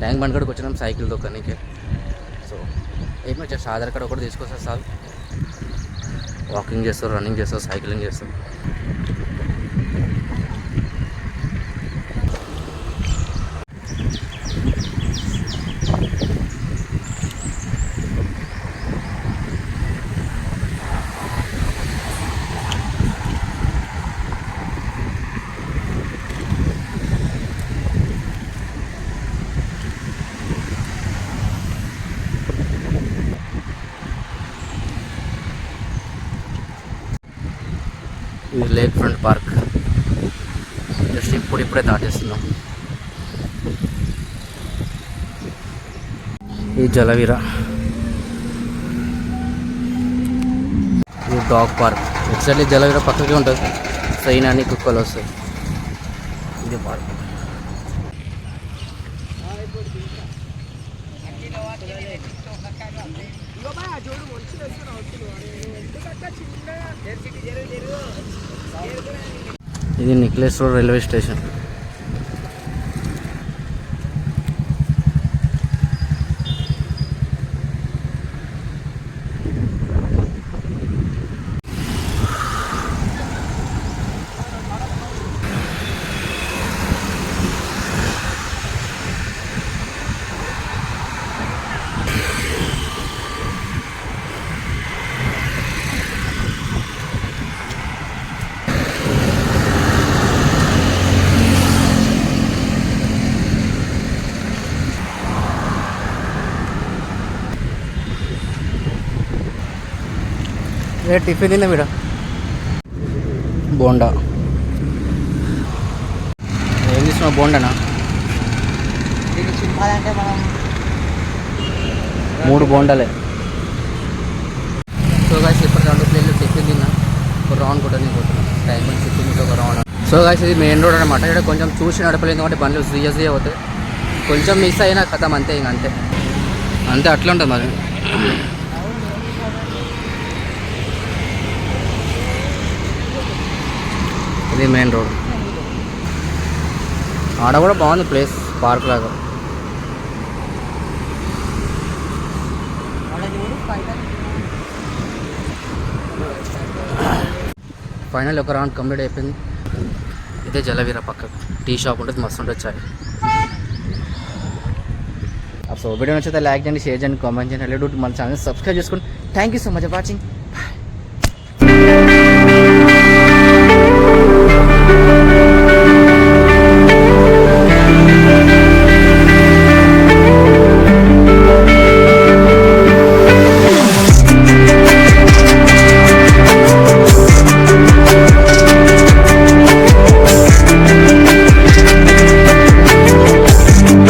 Tank bund కాడికి వచ్చినాం cycle దొక్కనికి. So ఏమో జస్ట్ ఆధార్ కార్డ్ ఒకటి తీసుకొస్తారు సార్. వాకింగ్ చేస్తారు, రన్నింగ్ చేస్తారు, సైక్లింగ్ చేస్తారు. ఇది లేక్ ఫ్రంట్ పార్క్. జస్ట్ ఇప్పుడే దాటేస్తున్నాం. ఈ జలవీర, ఇది డాగ్ పార్క్. ఎగ్జాక్ట్లీ జలవీర పక్కకే ఉంటుంది. సైన్ అని కుక్కలు వస్తాయి. ఇది పార్క్. ఇది necklace road railway station. Tiffin తిన్నా మీడ బోండా. ఏం తీసుకున్నావు? బోండానా? 3 బోండాలే. సో గాయస్ ఇప్పుడు 2 ప్లేట్లు టిఫిన్ తిన్నా. ఒక రౌండ్ కూడా నేను పోతున్నాను. టైం మంచి టిఫిన్ ఒక రౌండ్. సో గాయస్ ఇది మెయిన్ రోడ్ అనమాట. ఇక్కడ కొంచెం చూసి నడపలేదు కాబట్టి బండ్లు సీరియస్గా అవుతాయి. కొంచెం మిస్ అయినా కథం అంతే, ఇంక అంతే అంతే అట్లా ఉంటుంది మరి. ఇది మెయిన్ రోడ్. ఆడ కూడా బాగుంది ప్లేస్, పార్క్ లాగా. ఫైనల్ ఒక రౌండ్ కంప్లీట్ అయిపోయింది. ఇదే జలవీర పక్క టీ షాప్ ఉంటుంది, మస్తు ఉంటుంది చాయ్. సో వీడియో నచ్చితే లైక్ చేయండి, షేర్ చేయండి, కామెంట్ చేయండి. మన ఛానల్ సబ్స్క్రైబ్ చేసుకోండి. Thank you so much for watching.